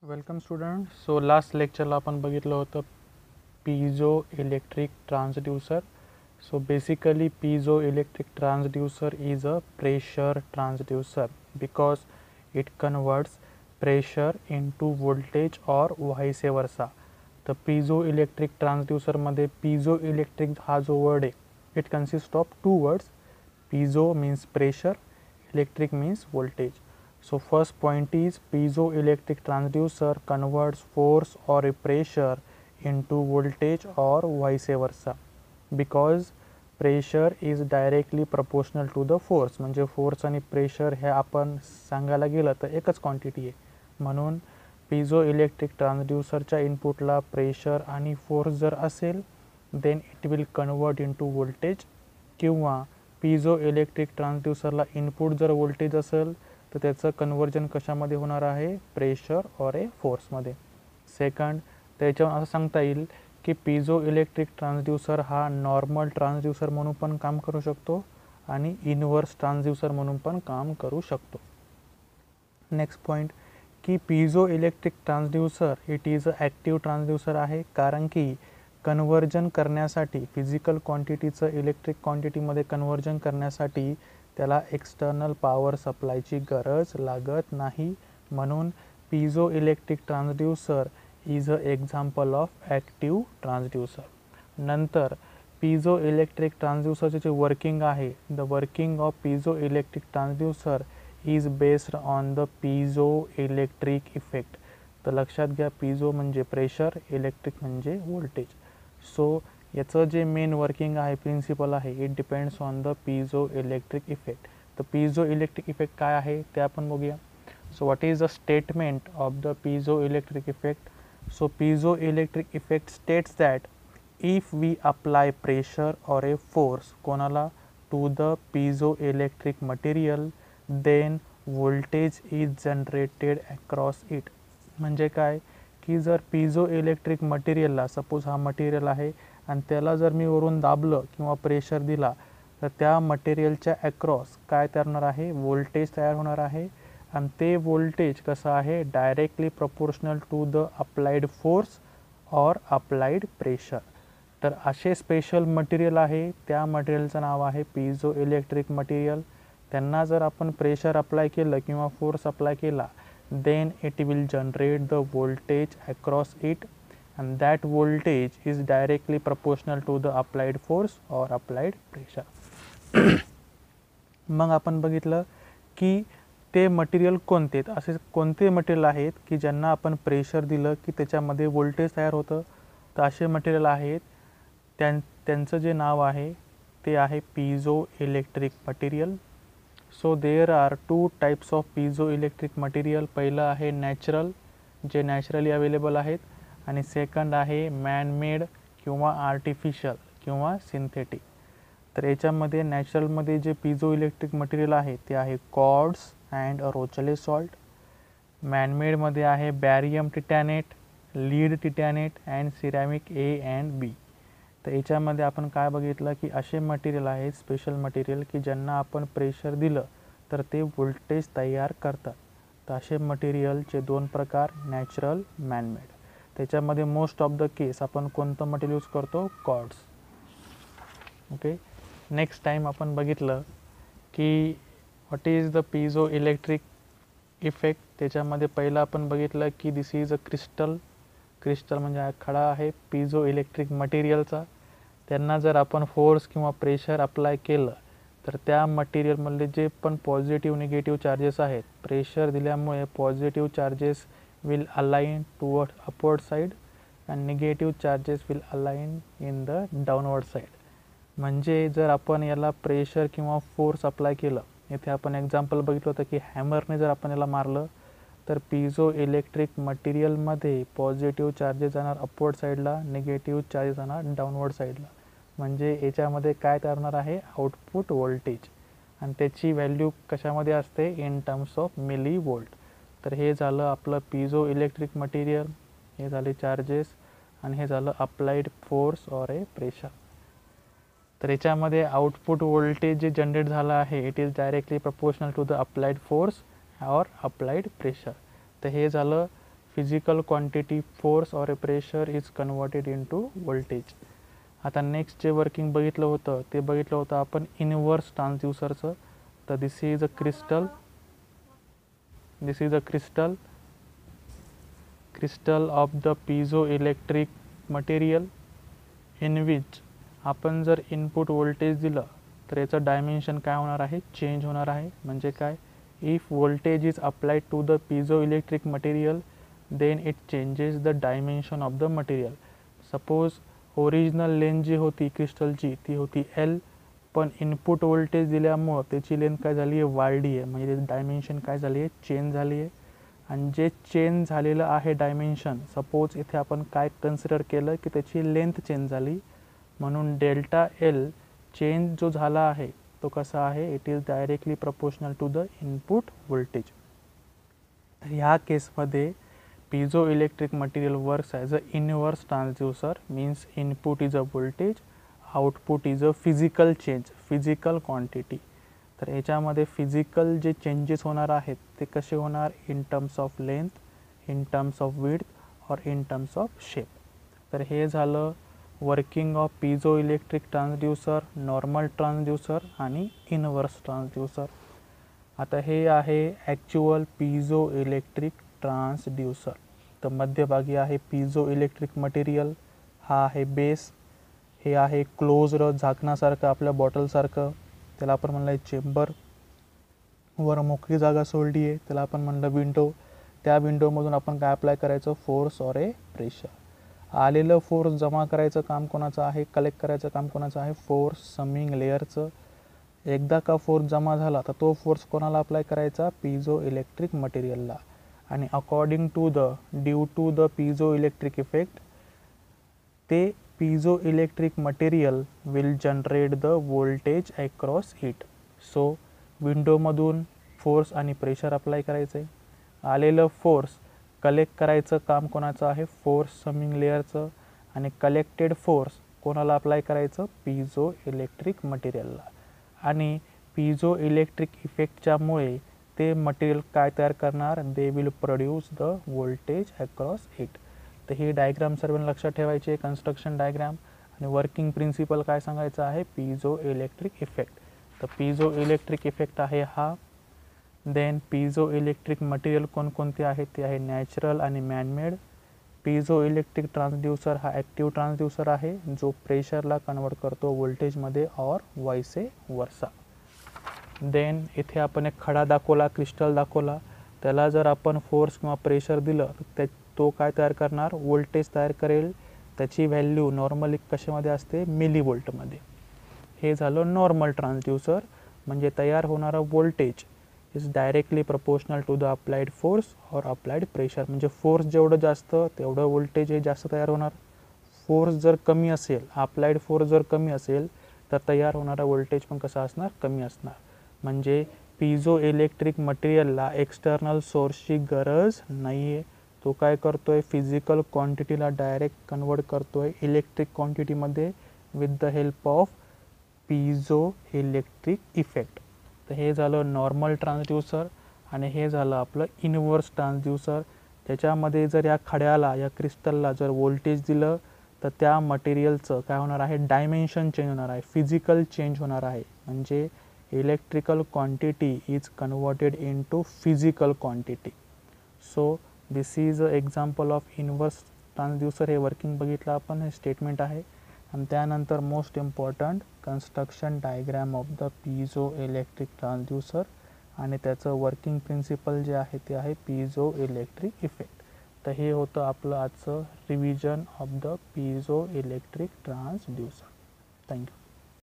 Welcome student. So last लेक्चरला आपण बघितलं होतं piezo electric transducer. So basically piezo electric transducer is a pressure transducer because it converts pressure into voltage और vice versa. तर piezo electric ट्रान्सड्यूसरमध्ये piezo electric हा जो word आहे it consist of two words. Piezo means pressure, electric means voltage. So first point is piezoelectric transducer converts force or a pressure into voltage or vice versa because pressure is directly proportional to the force. म्हणजे force आणि pressure हे आपण सांगायला गेलं तर एकच quantity आहे. म्हणून पिझो इलेक्ट्रिक ट्रान्सड्यूसरच्या इनपुटला प्रेशर आणि फोर्स जर असेल then it will convert into voltage, किंवा पिझो इलेक्ट्रिक ट्रान्सड्यूसरला इनपुट जर वोल्टेज असेल तर त्याचं कन्वर्जन कशामध्ये होणार आहे, प्रेशर और ए फोर्समध्ये. सेकंड, त्याच्यावर असं सांगता येईल की पिझो इलेक्ट्रिक ट्रान्सड्यूसर हा नॉर्मल ट्रान्सड्यूसर म्हणून पण काम करू शकतो आणि इनव्हर्स ट्रान्सड्यूसर म्हणून पण काम करू शकतो. नेक्स्ट पॉईंट की piezo electric transducer it is a active transducer आहे, कारण की कन्वर्जन करण्यासाठी फिजिकल क्वांटिटीचं इलेक्ट्रिक क्वांटिटीमध्ये कन्वर्जन करण्यासाठी त्याला एक्सटर्नल पॉवर सप्लायची गरज लागत नाही. म्हणून piezo electric transducer is a example of active transducer. नंतर पिझो इलेक्ट्रिक ट्रान्सड्यूसरचे जे वर्किंग आहे, the working of piezo electric transducer is based on the piezo electric effect. तर लक्षात घ्या, पिझो म्हणजे प्रेशर, इलेक्ट्रिक म्हणजे व्होल्टेज. सो याचं जे मेन वर्किंग आहे, प्रिन्सिपल आहे, it depends on the piezo electric effect. तर पिझो इलेक्ट्रिक इफेक्ट काय आहे ते आपण बघूया. So what is the statement of the piezo electric effect. So piezo electric effect states that if we apply pressure or a force कोणाला, to the piezo electric material, then voltage is generated across it. म्हणजे काय की जर piezo electric मटेरियलला, suppose हा material आहे आणि त्याला जर मी वरून दाबलं किंवा प्रेशर दिला तर त्या मटेरियलच्या अक्रॉस काय तयार होणार आहे, वोल्टेज तयार होणार आहे. आणि ते वोल्टेज कसं आहे, directly proportional to the applied force और अप्लाइड प्रेशर. तर असे स्पेशल मटेरियल आहे, त्या मटेरियलचं नाव आहे पिझो इलेक्ट्रिक मटेरियल. त्यांना जर आपण प्रेशर अप्लाय केलं किंवा फोर्स अप्लाय केला then it will generate the voltage across it, and that voltage is directly proportional to the applied force or applied pressure. मग आपण बघितलं की ते मटेरियल कोणते, असे कोणते मटेरियल आहेत की ज्यांना आपण प्रेशर दिलं की त्याच्यामध्ये व्होल्टेज तयार होतं. तर असे मटेरियल आहेत, त्यांचं जे नाव आहे ते आहे piezo electric material. So there are two types of piezo electric material. पहिलं आहे नॅचरल, जे नॅचरली अवेलेबल आहेत, आणि सेकंड आहे मॅनमेड किंवा आर्टिफिशियल किंवा सिंथेटिक. तर याच्यामध्ये नॅचरलमध्ये जे पिझो इलेक्ट्रिक मटेरियल आहे ते आहे कॉर्ड्स अँड रोचले सॉल्ट. मॅनमेडमध्ये आहे barium titanate, lead titanate and ceramic A and B. तर याच्यामध्ये आपण काय बघितलं की असे मटेरियल आहेत, स्पेशल मटेरियल की ज्यांना आपण प्रेशर दिलं तर ते व्होल्टेज तयार करतात. तर असे मटेरियलचे दोन प्रकार, नॅचरल, मॅनमेड. त्याच्यामध्ये मोस्ट ऑफ द केस आपण कोणतं मटेरियल यूज करतो, कॉर्ड्स. ओके, नेक्स्ट टाईम आपण बघितलं की what is the piezo electric effect. त्याच्यामध्ये पहिलं आपण बघितलं की this is a crystal. Crystal म्हणजे हा खडा आहे पिझो इलेक्ट्रिक मटेरियलचा. त्यांना जर आपण फोर्स किंवा प्रेशर अप्लाय केलं तर त्या मटेरियलमधले जे पण पॉझिटिव्ह निगेटिव्ह चार्जेस आहेत, प्रेशर दिल्यामुळे positive charges will align toward upward side and negative charges will align in the downward side. म्हणजे जर आपण याला प्रेशर किंवा फोर्स अप्लाय केलं, इथे आपण एक्झाम्पल बघितलं होतं की हॅमरने जर आपण याला मारलं तर पिझो इलेक्ट्रिक मटेरियलमध्ये पॉझिटिव्ह चार्जेस जाणार अपवर्ड साईडला, निगेटिव्ह चार्जेस जाणार डाऊनवर्ड साईडला. म्हणजे याच्यामध्ये काय तयार होणार आहे, आउटपुट व्होल्टेज, आणि त्याची व्हॅल्यू कशामध्ये असते, in terms of millivolt. तर हे झालं आपलं पिझो इलेक्ट्रिक मटेरियल, हे झाले चार्जेस, आणि हे झालं अप्लाइड फोर्स और ए प्रेशर. तर याच्यामध्ये आउटपुट व्होल्टेज जे जनरेट झालं आहे it is directly proportional to the applied force और अप्लाइड प्रेशर. तर हे झालं physical quantity force or pressure is converted into voltage. आता नेक्स्ट जे वर्किंग बघितलं होतं आपण इनवर्स ट्रान्सड्यूसरचं. तर this is a crystal of the piezo electric material in which आपण जर इनपुट व्होल्टेज दिलं तर याचं डायमेन्शन काय होणार आहे, चेंज होणार आहे. म्हणजे काय, if voltage is applied to the piezo electric material then it changes the dimension of the material. Suppose original length जी होती क्रिस्टलची ती होती L, पण इनपुट व्होल्टेज दिल्यामुळं त्याची लेंथ काय झाली आहे, वाढली आहे. म्हणजे त्याची डायमेन्शन काय झाली आहे, चेंज झाली आहे. आणि जे चेंज झालेलं आहे डायमेन्शन, सपोज इथे आपण काय कन्सिडर केलं की त्याची लेंथ चेंज झाली, म्हणून डेल्टा L चेंज जो झाला आहे तो कसा आहे, it is directly proportional to the input voltage. तर ह्या केसमध्ये piezo electric material works as a inverse transducer. Means input is a voltage, output is a physical change, physical quantity. तर याच्यामध्ये फिजिकल जे चेंजेस होणार आहेत ते कसे होणार, in terms of length, in terms of width or in terms of shape. तर हे झालं working of piezo electric transducer, normal transducer आणि इनवर्स ट्रान्सड्यूसर. आता हे आहे ॲक्च्युअल पिझो इलेक्ट्रिक ट्रान्सड्यूसर. तर मध्यभागी आहे पिझो इलेक्ट्रिक मटेरियल, हा आहे बेस, हे आहे क्लोज्ड झाकणासारखं आपल्या बॉटलसारखं, त्याला आपण म्हणलं चेंबर. वर मोकळी जागा सोडली आहे त्याला आपण म्हणलं विंडो. त्या विंडोमधून आपण काय अप्लाय करायचं, फोर्स और ए प्रेशर. आलेलं फोर्स जमा करायचं काम कोणाचं आहे, कलेक्ट करायचं काम कोणाचं आहे, फोर्स समिंग लेअरचं. एकदा का फोर्स जमा झाला तर तो फोर्स कोणाला अप्लाय करायचा, पिझो इलेक्ट्रिक मटेरियलला. आणि according to due to the piezo electric effect, ते piezo electric material will generate the voltage across it. So विंडोमधून फोर्स आणि प्रेशर अप्लाय करायचं आहे. आलेलं फोर्स कलेक्ट करायचं काम कोणाचं आहे, फोर्स समिंग लेअरचं. आणि कलेक्टेड फोर्स कोणाला अप्लाय करायचं, पिझो इलेक्ट्रिक मटेरियलला. आणि पिझो इलेक्ट्रिक इफेक्टच्यामुळे ते मटेरियल काय तयार करणार, they will produce the voltage across it. तर ही डायग्राम सर्वांना लक्षात ठेवायची आहे, कन्स्ट्रक्शन डायग्राम. आणि वर्किंग प्रिन्सिपल काय सांगायचं आहे, पिझो इलेक्ट्रिक इफेक्ट. तर पिझो इलेक्ट्रिक इफेक्ट आहे हा. देन पिझो इलेक्ट्रिक मटेरियल कोणकोणते आहेत, ते आहे नॅचरल आणि मॅनमेड. पिझो इलेक्ट्रिक ट्रान्सड्यूसर हा ॲक्टिव्ह ट्रान्सड्यूसर आहे जो प्रेशरला कन्वर्ट करतो व्होल्टेजमध्ये और वाइसे वर्सा. देन इथे आपण एक खडा दाखवला, क्रिस्टल दाखवला, त्याला जर आपण फोर्स किंवा प्रेशर दिलं तर तो काय तयार करणार, व्होल्टेज तयार करेल. त्याची व्हॅल्यू नॉर्मली कशामध्ये असते, मिली व्होल्टमध्ये. हे झालं नॉर्मल ट्रान्सड्यूसर. म्हणजे तयार होणारा voltage is directly proportional to the applied force और अप्लाइड प्रेशर. म्हणजे फोर्स जेवढं जास्त तेवढं व्होल्टेज हे जास्त तयार होणार. फोर्स जर कमी असेल, अप्लाइड फोर्स जर कमी असेल तर तयार होणारा व्होल्टेज पण कसा असणार, कमी असणार. म्हणजे पिझो इलेक्ट्रिक मटेरियलला एक्सटर्नल सोर्सची गरज नाही आहे. तो काय करतोय, फिजिकल क्वांटिटीला डायरेक्ट कन्वर्ट करतोय इलेक्ट्रिक क्वांटिटीमध्ये with the help of piezo electric effect. तर हे झालं नॉर्मल ट्रान्सड्यूसर. आणि हे झालं आपलं इनवर्स ट्रान्सड्यूसर. त्याच्यामध्ये जर या खड्याला, या क्रिस्टलला जर व्होल्टेज दिलं तर त्या मटेरियलचं काय होणार आहे, डायमेन्शन चेंज होणार आहे, फिजिकल चेंज होणार आहे. म्हणजे electrical quantity is converted into physical quantity. So this is a example of inverse transducer. हे वर्किंग बघितलं आपण, हे स्टेटमेंट आहे. आणि त्यानंतर most important construction diagram of the piezo electric transducer आणि त्याचं वर्किंग प्रिन्सिपल जे आहे ते आहे पिझो इलेक्ट्रिक इफेक्ट. तर हे होतं आपलं आजचं revision of the piezo electric transducer. Thank you.